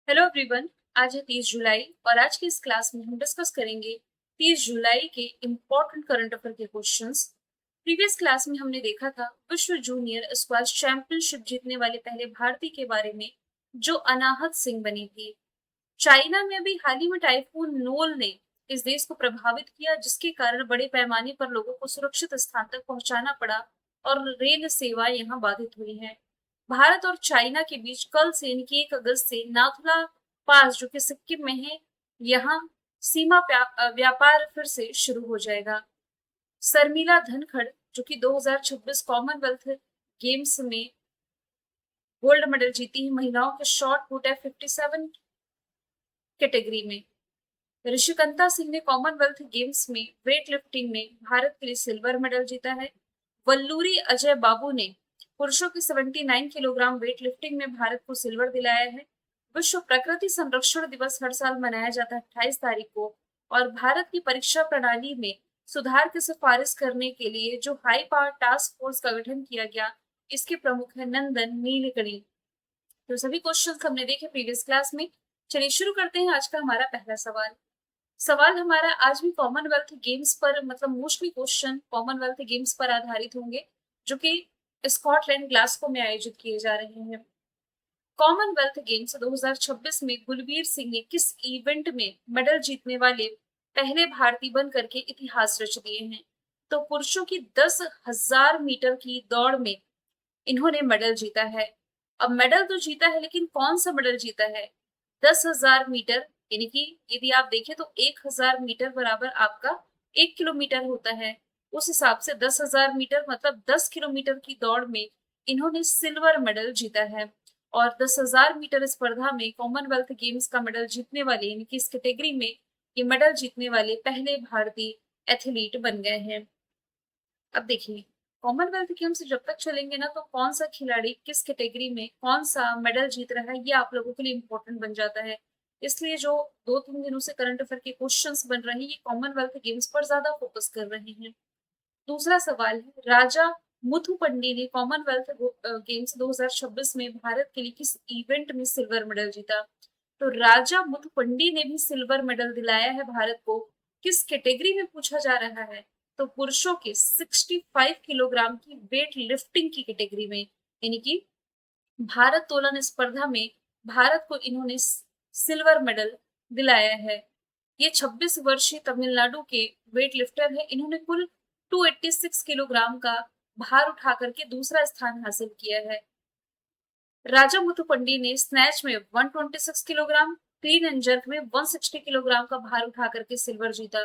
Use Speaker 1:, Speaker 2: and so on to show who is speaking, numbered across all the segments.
Speaker 1: Hello everyone. आज है 30 जुलाई और आज की इस क्लास में हम डिस्कस करेंगे 30 जुलाई के इम्पोर्टेंट करंट अफेयर के क्वेश्चंस। प्रीवियस क्लास में हमने देखा था विश्व जूनियर स्क्वैश चैंपियनशिप जीतने वाले पहले भारतीय के बारे में जो अनाहत सिंह बनी थी। चाइना में अभी हाल ही में टाइफून नोल ने इस देश को प्रभावित किया, जिसके कारण बड़े पैमाने पर लोगों को सुरक्षित स्थान तक पहुंचाना पड़ा और रेल सेवा यहाँ बाधित हुई है। भारत और चाइना के बीच कल से यानी 1 अगस्त से नाथुला पास जो कि सिक्किम में है, यहाँ सीमा व्यापार फिर से शुरू हो जाएगा। शर्मिला धनखड़ जो कि 2026 कॉमनवेल्थ गेम्स में गोल्ड मेडल जीती है महिलाओं के शॉर्ट पुट F57 कैटेगरी में। ऋषिकंता सिंह ने कॉमनवेल्थ गेम्स में वेट लिफ्टिंग में भारत के लिए सिल्वर मेडल जीता है। वल्लूरी अजय बाबू ने पुरुषों की 79 किलोग्राम वेट लिफ्टिंग में भारत को सिल्वर दिलाया है। विश्व प्रकृति संरक्षण दिवस हर साल मनाया जाता है 28 तारीख को, और भारत की परीक्षा प्रणाली में सुधार की सिफारिश करने के लिए जो हाई पावर टास्क फोर्स का गठन किया गया, इसके प्रमुख है नंदन नीलकणी। तो सभी क्वेश्चंस हमने देखे प्रीवियस क्लास में। चलिए शुरू करते हैं आज का हमारा पहला सवाल। सवाल हमारा आज भी कॉमनवेल्थ गेम्स पर, मतलब मोस्टली क्वेश्चन कॉमनवेल्थ गेम्स पर आधारित होंगे जो कि स्कॉटलैंड ग्लासगो में आयोजित किए जा रहे हैं। कॉमनवेल्थ गेम्स 2026 में गुलबीर सिंह ने किस इवेंट में मेडल जीतने वाले पहले भारतीय बन करके इतिहास रच दिए हैं? तो पुरुषों की 10,000 मीटर की दौड़ में इन्होंने मेडल जीता है। अब मेडल तो जीता है, लेकिन कौन सा मेडल जीता है? 10,000 मीटर, यानी कि यदि आप देखें तो 1,000 मीटर बराबर आपका 1 किलोमीटर होता है। उस हिसाब से 10,000 मीटर मतलब 10 किलोमीटर की दौड़ में इन्होंने सिल्वर मेडल जीता है। और 10,000 मीटर स्पर्धा में कॉमनवेल्थ गेम्स का मेडल जीतने वाले, यानी कि इस कैटेगरी में ये मेडल जीतने वाले पहले भारतीय एथलीट बन गए हैं। अब देखिए, कॉमनवेल्थ गेम्स जब तक चलेंगे ना, तो कौन सा खिलाड़ी किस कैटेगरी में कौन सा मेडल जीत रहा है, ये आप लोगों के लिए इम्पोर्टेंट बन जाता है। इसलिए जो 2-3 दिनों से करंट अफेयर के क्वेश्चंस बन रहे हैं, ये कॉमनवेल्थ गेम्स पर ज्यादा फोकस कर रहे हैं। दूसरा सवाल है, राजा मुथुपंडी ने कॉमनवेल्थ गेम्स 2026 में भारत के लिए किस इवेंट में सिल्वर मेडल जीता? तो राजा मुथुपंडी ने भी सिल्वर मेडल दिलाया है भारत को। किस कैटेगरी में पूछा जा रहा है? तो पुरुषों के 65 किलोग्राम की वेट लिफ्टिंग की कैटेगरी में, यानी कि भारत तोलन स्पर्धा में भारत को इन्होंने सिल्वर मेडल दिलाया है। ये 26 वर्षीय तमिलनाडु के वेट लिफ्टर है। इन्होंने कुल 286 किलोग्राम का भार उठा करके दूसरा स्थान हासिल किया है। राजा मुथुपंडी ने स्नैच में 126 किलोग्राम, क्लीन एंड जर्क में 160 किलोग्राम का भार उठा करके सिल्वर जीता।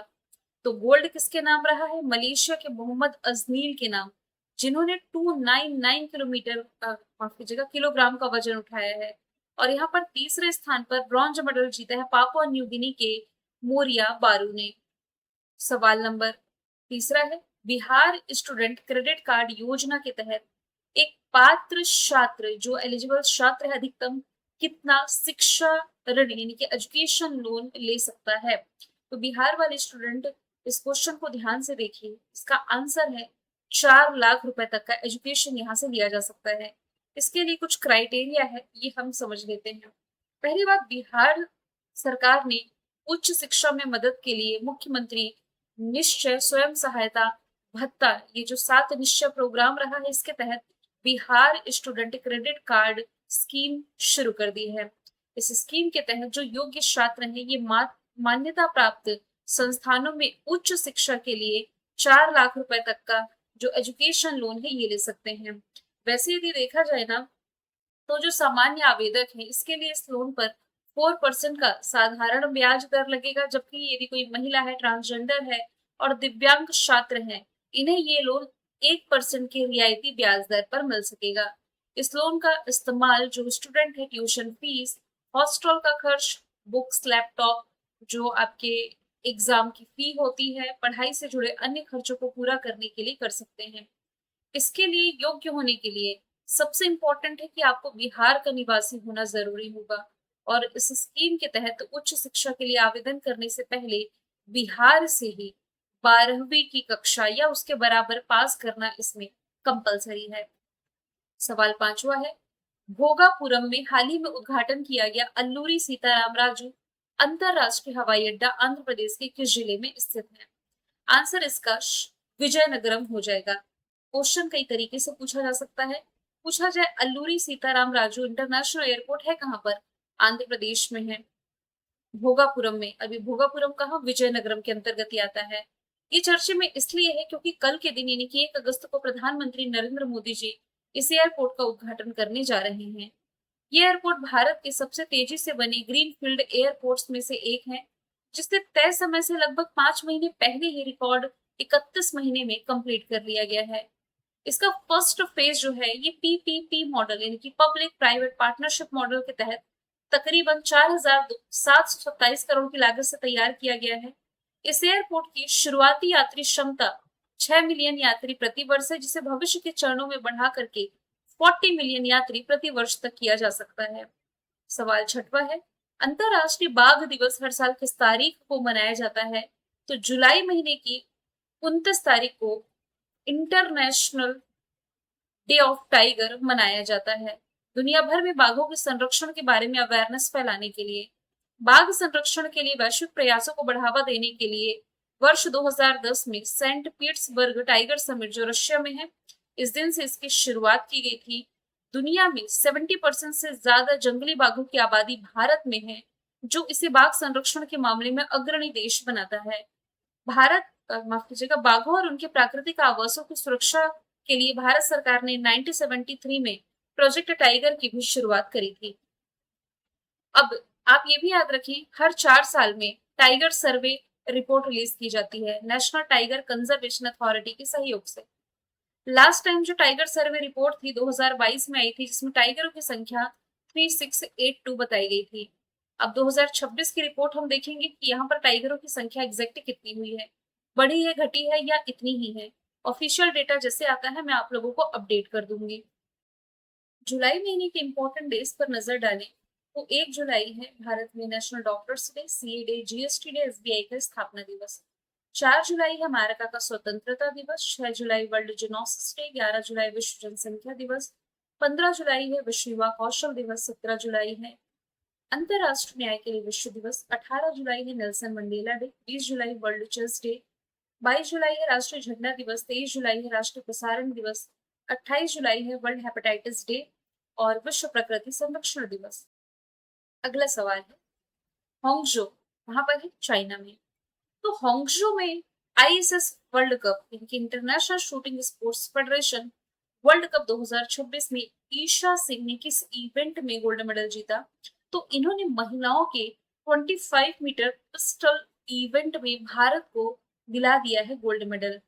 Speaker 1: तो गोल्ड किसके नाम रहा है? मलेशिया के मोहम्मद अजनील के नाम, जिन्होंने 299 किलोमीटर माफ कीजिएगा किलोग्राम का वजन उठाया है। और यहाँ पर तीसरे स्थान पर ब्रॉन्ज मेडल जीता है पापुआ न्यू गिनी के मोरिया बारू ने। सवाल नंबर तीसरा है, बिहार स्टूडेंट क्रेडिट कार्ड योजना के तहत एक पात्र छात्र जो एलिजिबल छात्र है अधिकतम कितना शिक्षा ऋण यानी कि एजुकेशन लोन ले सकता है? तो बिहार वाले स्टूडेंट इस क्वेश्चन को ध्यान से देखिए। इसका आंसर है 4 लाख रुपए तक का एजुकेशन यहाँ से लिया जा सकता है। इसके लिए कुछ क्राइटेरिया है, ये हम समझ लेते हैं। पहली बात, बिहार सरकार ने उच्च शिक्षा में मदद के लिए मुख्यमंत्री निश्चय स्वयं सहायता भत्ता, ये जो 7 निश्चय प्रोग्राम रहा है, इसके तहत Bihar student credit card scheme शुरू कर दी है। इस स्कीम के तहत जो योग्य छात्र हैं, ये मान्यता प्राप्त संस्थानों में उच्च शिक्षा के लिए 4 लाख रुपए तक का जो एजुकेशन लोन है, ये ले सकते हैं। वैसे यदि देखा जाए ना, तो जो सामान्य आवेदक है, इसके लिए इस लोन पर 4% का साधारण ब्याज दर लगेगा, जबकि यदि कोई महिला है, ट्रांसजेंडर है और दिव्यांग छात्र हैं, इन्हें ये लोन 1% के रियायती ब्याज दर पर मिल सकेगा। इस लोन का इस्तेमाल जो स्टूडेंट है ट्यूशन फीस, हॉस्टल का खर्च, बुक्स, लैपटॉप, जो आपके एग्जाम की फी होती है, पढ़ाई से जुड़े अन्य खर्चों को पूरा करने के लिए कर सकते हैं। इसके लिए योग्य होने के लिए सबसे इम्पोर्टेंट है कि आपको बिहार का निवासी होना जरूरी होगा। और इस स्कीम के तहत उच्च शिक्षा के लिए आवेदन करने से पहले बिहार से ही 12वीं की कक्षा या उसके बराबर पास करना इसमें कंपलसरी है। सवाल पांचवा है, भोगापुरम में हाल ही में उद्घाटन किया गया अल्लूरी सीताराम राजू अंतरराष्ट्रीय हवाई अड्डा आंध्र प्रदेश के किस जिले में स्थित है? आंसर इसका विजयनगरम हो जाएगा। क्वेश्चन कई तरीके से पूछा जा सकता है। पूछा जाए अल्लूरी सीताराम राजू इंटरनेशनल एयरपोर्ट है कहाँ पर? आंध्र प्रदेश में है, भोगापुरम में। अभी भोगापुरम कहाँ? विजयनगरम के अंतर्गत ही आता है। ये चर्चे में इसलिए है क्योंकि कल के दिन यानी कि 1 अगस्त को प्रधानमंत्री नरेंद्र मोदी जी इस एयरपोर्ट का उद्घाटन करने जा रहे हैं। ये एयरपोर्ट भारत के सबसे तेजी से बने ग्रीनफील्ड एयरपोर्ट्स में से एक है, जिसने तय समय से लगभग 5 महीने पहले ही रिकॉर्ड 31 महीने में कंप्लीट कर लिया गया है। इसका फर्स्ट फेज जो है ये पीपीपी मॉडल यानी कि पब्लिक प्राइवेट पार्टनरशिप मॉडल के तहत तकरीबन 4,727 करोड़ की लागत से तैयार किया गया है। इस एयरपोर्ट की शुरुआती यात्री क्षमता 6 मिलियन यात्री प्रति वर्ष है, जिसे भविष्य के चरणों में बढ़ा करके 40 मिलियन यात्री प्रति वर्ष तक किया जा सकता है। सवाल छठवा है, अंतरराष्ट्रीय बाघ दिवस हर साल किस तारीख को मनाया जाता है? तो जुलाई महीने की 29 तारीख को इंटरनेशनल डे ऑफ टाइगर मनाया जाता है। दुनिया भर में बाघों के संरक्षण के बारे में अवेयरनेस फैलाने के लिए, बाघ संरक्षण के लिए वैश्विक प्रयासों को बढ़ावा देने के लिए वर्ष 2010 में सेंट पीटर्सबर्ग टाइगर समिट जो रशिया में है, इस दिन से इसकी शुरुआत की गई थी। दुनिया में 70% से ज्यादा जंगली बाघों की आबादी भारत में है, जो इसे बाघ संरक्षण के मामले में अग्रणी देश बनाता है। भारत माफ कीजिएगा, बाघों और उनके प्राकृतिक आवासों की सुरक्षा के लिए भारत सरकार ने 1973 में प्रोजेक्ट टाइगर की भी शुरुआत करी थी। अब आप ये भी याद रखें, हर 4 साल में टाइगर सर्वे रिपोर्ट रिलीज की जाती है नेशनल टाइगर कंजर्वेशन अथॉरिटी के सहयोग से। लास्ट टाइम जो टाइगर सर्वे रिपोर्ट थी 2022 में आई थी, जिसमें टाइगरों की संख्या 3682 बताई गई थी। अब 2026 की रिपोर्ट हम देखेंगे कि यहाँ पर टाइगरों की संख्या एग्जैक्ट कितनी हुई है, बढ़ी है, घटी है या इतनी ही है। ऑफिशियल डेटा जैसे आता है मैं आप लोगों को अपडेट कर दूंगी। जुलाई महीने के इंपॉर्टेंट डेज पर नजर डालें तो 1 जुलाई है भारत में national doctors day, CA day, GST day, SBI का स्थापना दिवस। 4 जुलाई है अमेरिका का स्वतंत्रता दिवस। 6 जुलाई वर्ल्ड जिनोसिस डे। 11 जुलाई विश्व जनसंख्या दिवस। 15 जुलाई है विश्व युवा कौशल दिवस। 17 जुलाई है अंतरराष्ट्रीय न्याय के लिए विश्व दिवस। 18 जुलाई है नेल्सन मंडेला डे। 20 जुलाई वर्ल्ड चेस डे। 22 जुलाई है राष्ट्रीय झंडा दिवस। 23 जुलाई है राष्ट्रीय प्रसारण दिवस। 28 जुलाई है वर्ल्ड हेपेटाइटिस डे और विश्व प्रकृति संरक्षण दिवस। अगला सवाल है, होंगजो कहाँ पर है? चाइना में। तो होंगजो में आईएसएस वर्ल्ड कप यानी कि international shooting sports federation world cup 2026 में ईशा सिंह ने किस इवेंट में गोल्ड मेडल जीता? तो इन्होंने महिलाओं के 25 मीटर पिस्टल इवेंट में भारत को दिला दिया है गोल्ड मेडल।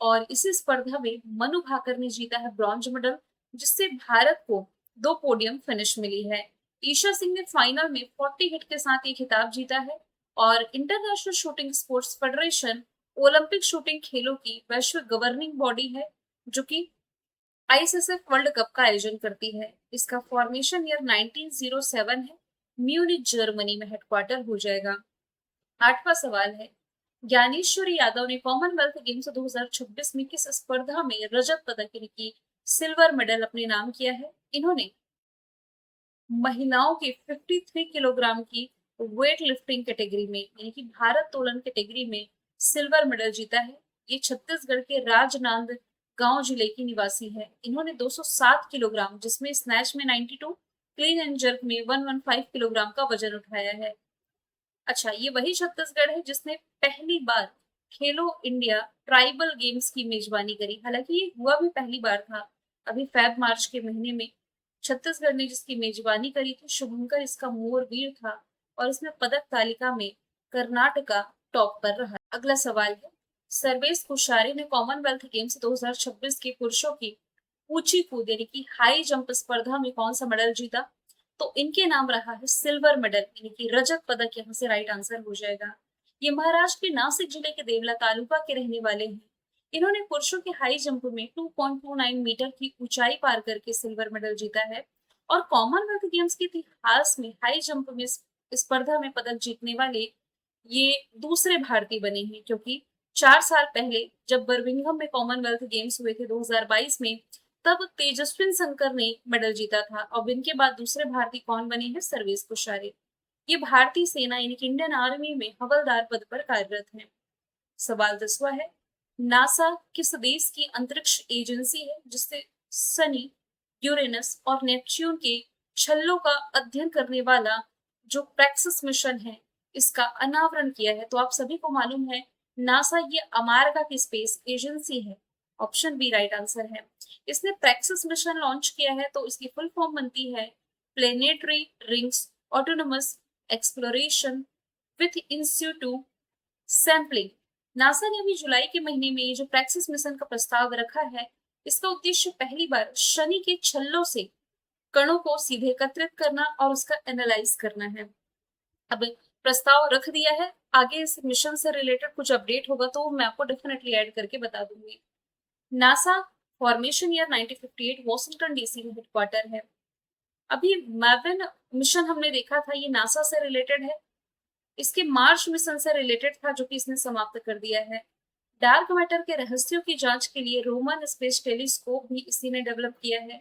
Speaker 1: और इसी स्पर्धा में मनु भाकर ने जीता है ब्रॉन्ज मेडल, जिससे भारत को 2 पोडियम फिनिश मिली है। ईशा सिंह ने फाइनल में 40 हिट के साथ ये खिताब जीता है। और international shooting sports federation Olympic shooting खेलों की वैश्विक गवर्निंग बॉडी है, जो कि आईएसएसएफ वर्ल्ड कप का आयोजन करती है। इसका फॉर्मेशन ईयर 1907 है। म्यूनिच जर्मनी में हेडक्वार्टर हो जाएगा। 8वां सवाल है, ज्ञानेश्वरी यादव ने कॉमनवेल्थ गेम्स 2026 में किस स्पर्धा में रजत पदक यानी कि सिल्वर मेडल अपने नाम किया है? इन्होंने महिलाओं के 53 किलोग्राम की वेट लिफ्टिंग कैटेगरी में यानी कि भारत तोलन कैटेगरी में सिल्वर मेडल जीता है। ये छत्तीसगढ़ के राजनांद गांव जिले की निवासी है। इन्होंने 207 किलोग्राम, जिसमें स्नैच में 92, क्लीन एंड जर्क में 115 किलोग्राम का वजन उठाया है। अच्छा, ये वही छत्तीसगढ़ है जिसने पहली बार खेलो इंडिया ट्राइबल गेम्स की मेजबानी करी। हालांकि ये हुआ भी पहली बार था, अभी फेब मार्च के महीने में छत्तीसगढ़ ने जिसकी मेजबानी करी थी, शुभंकर इसका मोरवीर था और इसमें पदक तालिका में कर्नाटका टॉप पर रहा। अगला सवाल है, सर्वेश कुशारी ने कॉमनवेल्थ गेम्स 2026 के पुरुषों की ऊंची कूद यानी कि हाई जंप स्पर्धा में कौन सा मेडल जीता? तो इनके नाम रहा है सिल्वर मेडल यानी कि रजत पदक। यहाँ से राइट आंसर हो जाएगा। ये महाराष्ट्र के नासिक जिले के देवला तालुका के रहने वाले हैं। इन्होंने पुरुषों के हाई जंप में 2.29 मीटर की ऊंचाई पार करके सिल्वर मेडल जीता है। और कॉमनवेल्थ गेम्स के इतिहास में हाई जंप में स्पर्धा में पदक जीतने वाले ये दूसरे भारतीय बने हैं, क्योंकि 4 साल पहले जब बर्मिंघम में कॉमनवेल्थ गेम्स हुए थे 2022 में, तब तेजस्विन शंकर ने मेडल जीता था। और इनके बाद दूसरे भारतीय कौन बने हैं? सर्वेश कोश्यारी। ये भारतीय सेना यानी कि इंडियन आर्मी में हवलदार पद पर कार्यरत हैं। सवाल 10वां है, नासा किस देश की अंतरिक्ष एजेंसी है जिससे शनि, यूरेनस और नेपच्यून के छल्लों का अध्ययन करने वाला जो प्रैक्सिस मिशन है इसका अनावरण किया है? तो आप सभी को मालूम है नासा ये अमेरिका की स्पेस एजेंसी है। ऑप्शन बी राइट आंसर है। इसने प्रैक्सिस मिशन लॉन्च किया है तो इसकी फुल फॉर्म बनती है planetary rings autonomous exploration with institute sampling. NASA ने अभी जुलाई के महीने में ये जो प्रैक्सिस मिशन का प्रस्ताव रखा है इसका उद्देश्य पहली बार शनि के छल्लों से कणों को सीधे एकत्रित करना और उसका एनालाइज करना है। अब प्रस्ताव रख दिया है, आगे इस मिशन से रिलेटेड कुछ अपडेट होगा तो मैं आपको डेफिनेटली ऐड करके बता दूंगी। NASA formation year 1958 Washington DC में हेडक्वार्टर है। अभी मैविन मिशन हमने देखा था, ये नासा से रिलेटेड है। इसके मार्स मिशन से रिलेटेड था जो कि इसने समाप्त कर दिया है। डार्क मैटर के रहस्यों की जांच के लिए रोमन स्पेस टेलीस्कोप भी इसी ने डेवलप किया है।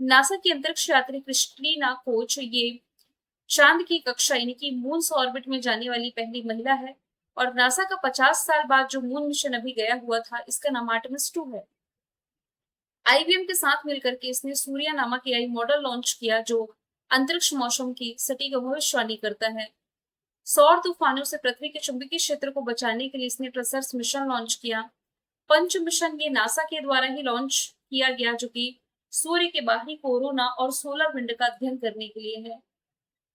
Speaker 1: नासा की अंतरिक्ष यात्री क्रिस्टीना कोच ये चांद की कक्षा यानी कि मून ऑर्बिट में जाने वाली पहली महिला है। और नासा का 50 साल बाद जो मून मिशन अभी गया हुआ था इसका नाम आर्टेमिस 2 है। आईबीएम के साथ मिलकर के इसने सूर्या नामक एआई मॉडल लॉन्च किया जो अंतरिक्ष मौसम की सटीक भविष्यवाणी करता है। सौर तूफानों से पृथ्वी के चुंबकीय क्षेत्र को बचाने के लिए इसने ट्रसर्स मिशन लॉन्च किया। पंच मिशन ये नासा के द्वारा ही लॉन्च किया गया जो कि सूर्य के बाहरी कोरोना और सोलर विंड का अध्ययन करने के लिए है।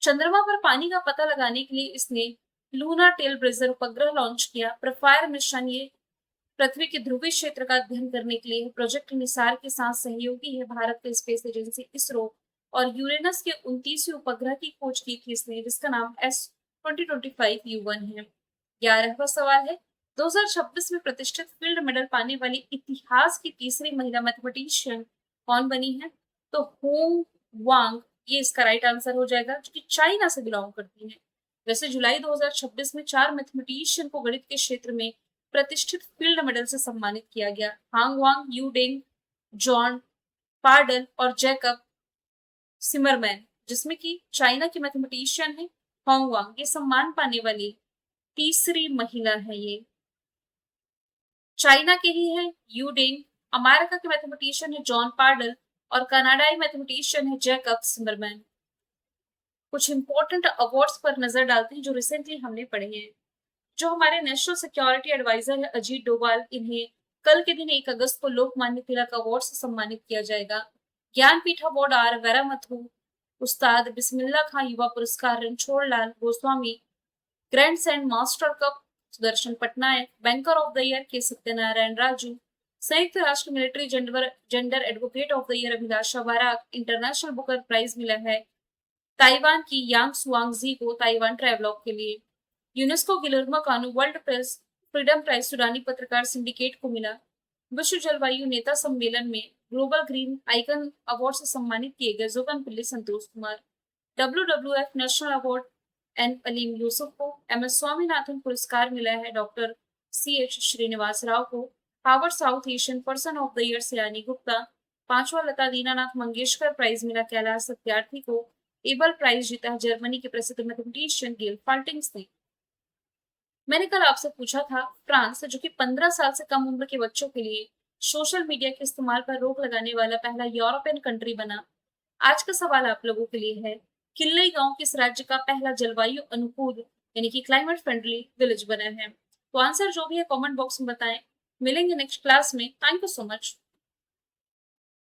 Speaker 1: चंद्रमा पर पानी का पता लगाने के लिए इसने लूना टेल ब्रेजर उपग्रह लॉन्च किया। प्रोफायर मिशन ये पृथ्वी के ध्रुवीय क्षेत्र का अध्ययन करने के लिए प्रोजेक्ट निसार के साथ सहयोगी है भारत के स्पेस एजेंसी इसरो। और यूरेनस के 29वें उपग्रह की खोज की थी इसने जिसका नाम S2025U1 है। 11वां सवाल है, 2026 में प्रतिष्ठित फील्ड मेडल पाने वाली इतिहास की तीसरी महिला मैथमेटिशियन कौन बनी है? तो होंग वांग ये इसका राइट आंसर हो जाएगा जो कि चाइना से बिलोंग करती है। वैसे जुलाई 2026 में 4 मैथमेटिशियन को गणित के क्षेत्र में प्रतिष्ठित फील्ड मेडल से सम्मानित किया गया। Hong Wang, Yu Deng, John Pardal और जैकब सिमरमैन, जिसमें कि चाइना की मैथमेटिशियन है होंग वांग। ये सम्मान पाने वाली तीसरी महिला है। ये चाइना के ही है यू डेंग, अमेरिका के मैथमेटिशियन है जॉन पार्डल और कनाडाई मैथमेटिशियन है जैकब सिमरमैन। कुछ इंपॉर्टेंट अवार्ड्स पर नजर डालते हैं जो रिसेंटली हमने पढ़े हैं। जो हमारे नेशनल सिक्योरिटी एडवाइजर है अजीत डोभाल, इन्हें कल के दिन 1 अगस्त को लोकमान्य तिलक अवार्ड से सम्मानित किया जाएगा। ज्ञानपीठ अवार्ड आर वैरामथु, उस्ताद बिस्मिल्ला खां युवा पुरस्कार Ranchhod Lal Goswami, grand sand master cup Sudarshan Pattnaik, banker of the year K Satyanarayana Raju, संयुक्त राष्ट्र military gender advocate of the year Abhilasha Barak, international Booker prize मिला है ताइवान की यांग सुआंगजी को ताइवान ट्रैवलॉग के लिए। यूनेस्को गिलर्मो कानू वर्ल्ड प्रेस फ्रीडम प्राइज सूडानी पत्रकार सिंडिकेट को मिला। विश्व जलवायु नेता सम्मेलन में ग्लोबल ग्रीन आइकन अवार्ड से सम्मानित किए गए Joganpalli Santosh Kumar. WWF national award N Aleem Yusuf को। MS स्वामीनाथन पुरस्कार मिला है डॉक्टर CH श्रीनिवास राव को। Harvard South Asian person of the year Sayani Gupta. 5वां लता दीनानाथ मंगेशकर प्राइज मिला कैलाश सत्यार्थी को। एबल प्राइज जीता है जर्मनी के प्रसिद्ध मैथमेटिशियन गेल फाल्टिंग्स ने। मैंने कल आपसे पूछा था फ्रांस जो कि 15 साल से कम उम्र के बच्चों के लिए सोशल मीडिया के इस्तेमाल पर रोक लगाने वाला पहला यूरोपियन कंट्री बना। आज का सवाल आप लोगों के लिए है, किल्लई गांव किस राज्य का पहला जलवायु अनुकूल यानी कि क्लाइमेट फ्रेंडली विलेज बना है? तो आंसर जो भी है कमेंट बॉक्स में बताएं। मिलेंगे नेक्स्ट क्लास में। Thank you so much.